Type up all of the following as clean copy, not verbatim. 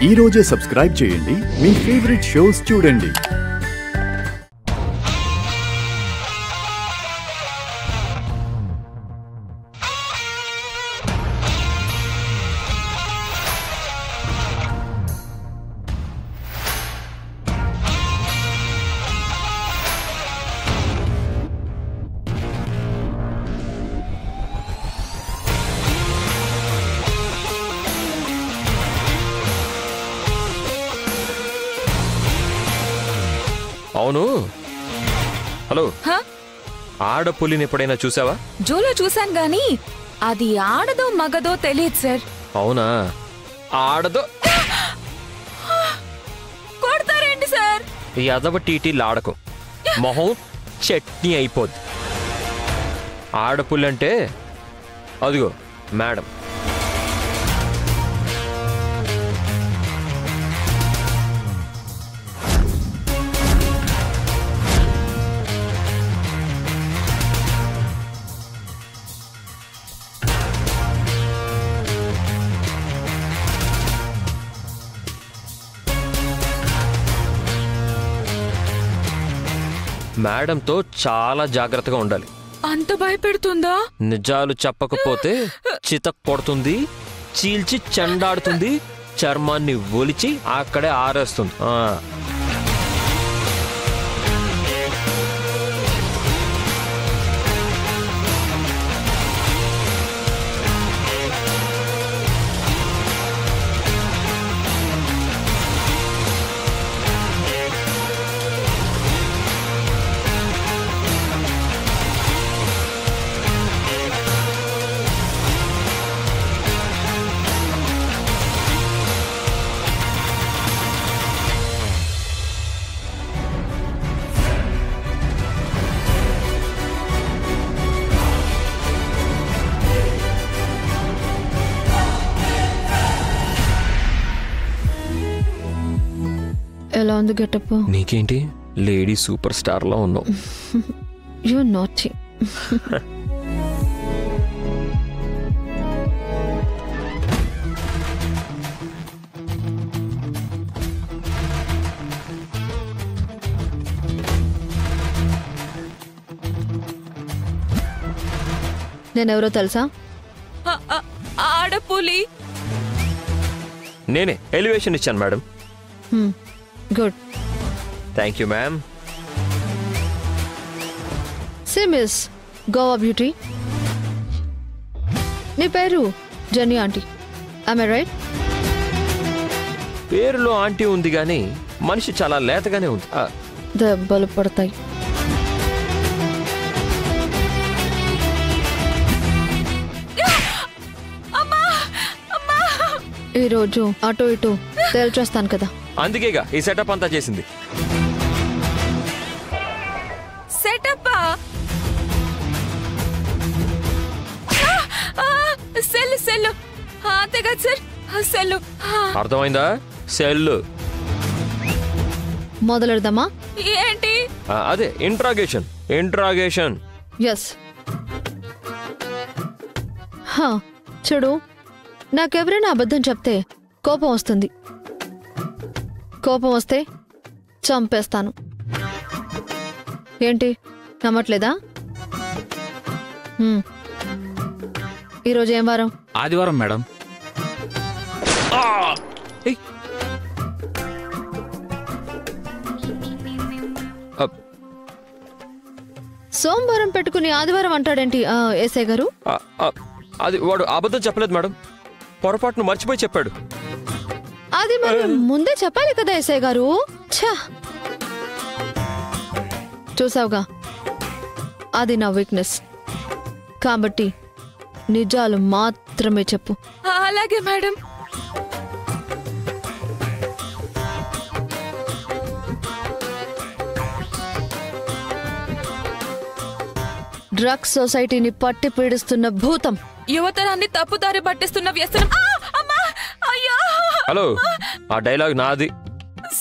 ఈ రోజే సబ్స్క్రైబ్ చేయండి, మీ ఫేవరెట్ షోస్ చూడండి. అవును, హలో, ఆడపులిని ఎప్పుడైనా చూసావా? జూలో చూసాను గాని అది ఆడదో మగదో తెలియదు సార్. అవునా? ఆడదో. కొడతారేంటి సార్? ఈ అదవ టీటీ లాడకు, మొహం చట్నీ అయిపోద్ది. ఆడపులి అంటే అదిగో మేడం. మేడంతో చాలా జాగ్రత్తగా ఉండాలి. అంత భయపెడుతుందా? నిజాలు చెప్పకపోతే చిత కొడుతుంది, చీల్చి చెండాడుతుంది, చర్మాన్ని ఒలిచి అక్కడే ఆరేస్తుంది. ఎలా ఉంది గెటప్? నీకేంటి, లేడీ సూపర్ స్టార్ లో ఉన్నావు. You naughty. నేనెవరో తెలుసా? ఆడపులి. నేనే ఎలివేషన్ ఇచ్చాను madam. Good, thank you ma'am. Same is Goa beauty. నీ పేరు jenny aunty, am I right? పేరులో ఆంటీ ఉంది కానీ మనిషి చాలా లేతగానే ఉంది. దెబ్బలు పడతాయి. ఈరోజు అటు ఇటు తేల్చేస్తాను కదా, అందుకేగా ఈ సెటప్ అంతా చేసింది. సెటప్ సెల్ సెల్ అంతే కదా సార్? సెల్ అర్థమైందా? సెల్. మొదలెడదామా? ఏంటి? అదే ఇంట్రాగేషన్. ఇంట్రాగేషన్. ఎస్. చూడు, నాకెవరైనా అబద్ధం చెప్తే కోపం వస్తుంది. కోపం వస్తే చంపేస్తాను. ఏంటి, నమ్మట్లేదా? ఈరోజు ఏం వారం? ఆదివారం మేడం. సోమవారం పెట్టుకుని ఆదివారం అంటాడేంటి ఏసే గారు? అది వాడు అబద్ధం చెప్పలేదు మేడం, పొరపాటును మర్చిపోయి చెప్పాడు. అది మరి ముందే చెప్పాలి కదా ఏసే గారు. చూసావుగా, అది నా వీక్నెస్ కాబట్టి నిజాలు మాత్రమే చెప్పు. అలాగే మేడం. డ్రగ్స్ సొసైటీని పట్టి పీడిస్తున్న భూతం, యువతరాన్ని తప్పుదారి పట్టిస్తున్న వ్యసనం. హలో, ఆ డైలాగ్ నాది.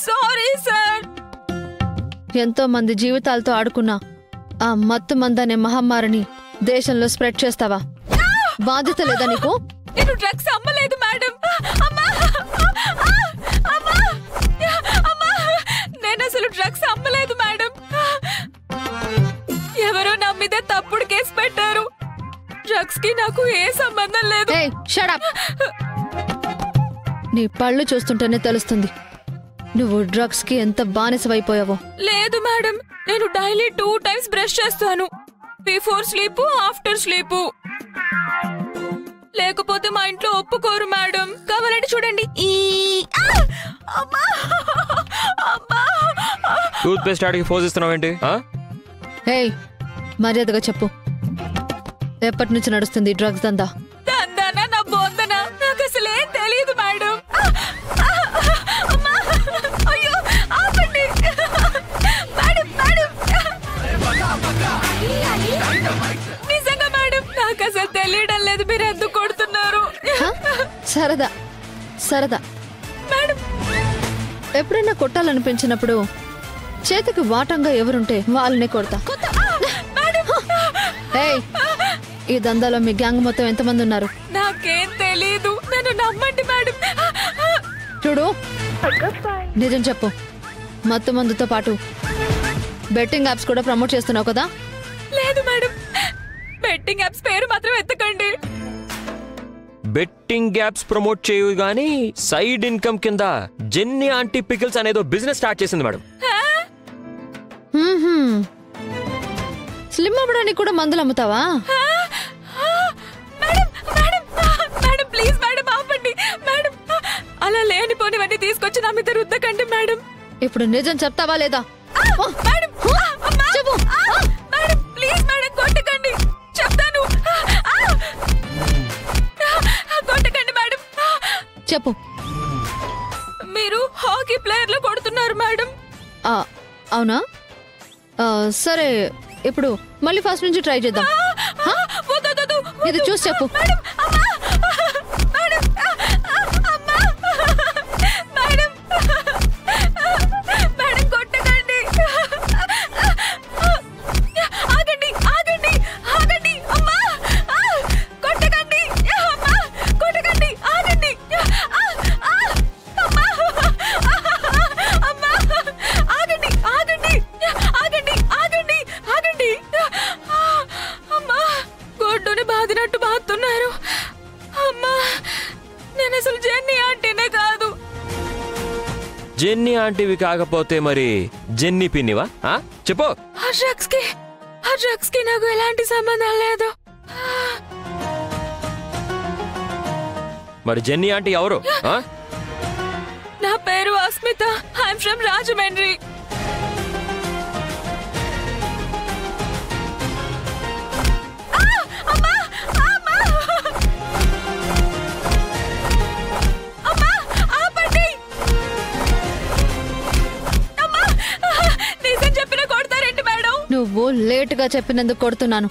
Sorry sir. ఎంతో మంది జీవితాలతో ఆడుకున్న ఆ మత్తు మందనే మహమ్మారిని దేశంలో స్ప్రెడ్ చేస్తావా? బాధ్యత లేదా నీకు? నేను డ్రగ్స్ అమ్మలేదు మేడం. సంబంధం లేదు. ఏయ్ షట్ అప్. నీ పళ్ళు చూస్తుంటేనే తెలుస్తుంది నువ్వు డ్రగ్స్ కి ఎంత బానిసవైపోయావో. లేదు మేడం, నేను డైలీ 2 times బ్రష్ చేస్తాను. Before sleep, after sleep. లేకపోతే మా ఇంట్లో ఒప్పుకోరు మేడం. కావాలంటే చూడండి. టూత్ పేస్ట్ ఆడికి ఫోజ్ ఇస్తున్నావేంటి? ఏయ్ మర్యాదగా చెప్పు, ఎప్పటి నుంచి నడుస్తుంది డ్రగ్స్ దందా? దందానా నా బొందనా నాకు అసలేం తెలియదు మేడం. అయ్యో ఆపండి మేడం, మేడం. నిజంగా మేడం, నాకు అసలు తెలియడం లేదు. మీరు ఎందుకు కొడుతున్నారు? సరదా సరదా. మేడం, ఎప్పుడైనా కొట్టాలనిపించినప్పుడు చేతికి వాటంగా ఎవరుంటే వాళ్ళనే కొడతా. ఏయ్ ఈ దందాలో మీ గ్యాంగ్ మొత్తం ఎంతమంది ఉన్నారు? నాకేం తెలీదు, నన్ను నమ్మండి మేడం. చూడు, నిజం చెప్పు, మత్తు మందుతో పాటు బెట్టింగ్ యాప్స్ కూడా ప్రమోట్ చేస్తున్నావు కదా? లేదు మేడం, బెట్టింగ్ యాప్స్ పేరు మాత్రం ఎత్తకండి. బెట్టింగ్ యాప్స్ ప్రమోట్ చేయు గానీ సైడ్ ఇన్కమ్ కింద జెన్నీ ఆంటీ పికిల్స్ అనేదో బిజినెస్ స్టార్ట్ చేసింది మేడం. స్లిమ్ అవ్వడానికి కూడా మందులు అమ్ముతావా? Madam, madam, madam please madam ఆపండి మేడం. అలా లేనిపోనివన్నీ తీసుకొచ్చి నా మీద రుద్దకండి మేడం. ఇప్పుడు నిజం చెప్తావా లేదా? మేడం, చెప్పు మేడం, ప్లీజ్ మేడం కొట్టకండి, చెప్తాను. కొట్టకండి మేడం. చెప్పు. మీరు హాకీ ప్లేయర్లు కొడుతున్నారు మేడం. అవునా? సరే, ఇప్పుడు మళ్ళీ ఫస్ట్ నుంచి ట్రై చేద్దాం. ఇది చూసి చెప్పు. జెన్నీ ఆంటీవి కాకపోతే మరి జెన్నీ పిన్నివా? చెప్పు. ఆ డ్రగ్స్ కి నాకు ఎలాంటి సంబంధం లేదు. మరి జెన్నీ ఆంటీ ఎవరు? నా పేరు అస్మిత. I'm from Rajahmundry. నువ్వు లేటుగా చెప్పినందుకు కొడుతున్నాను.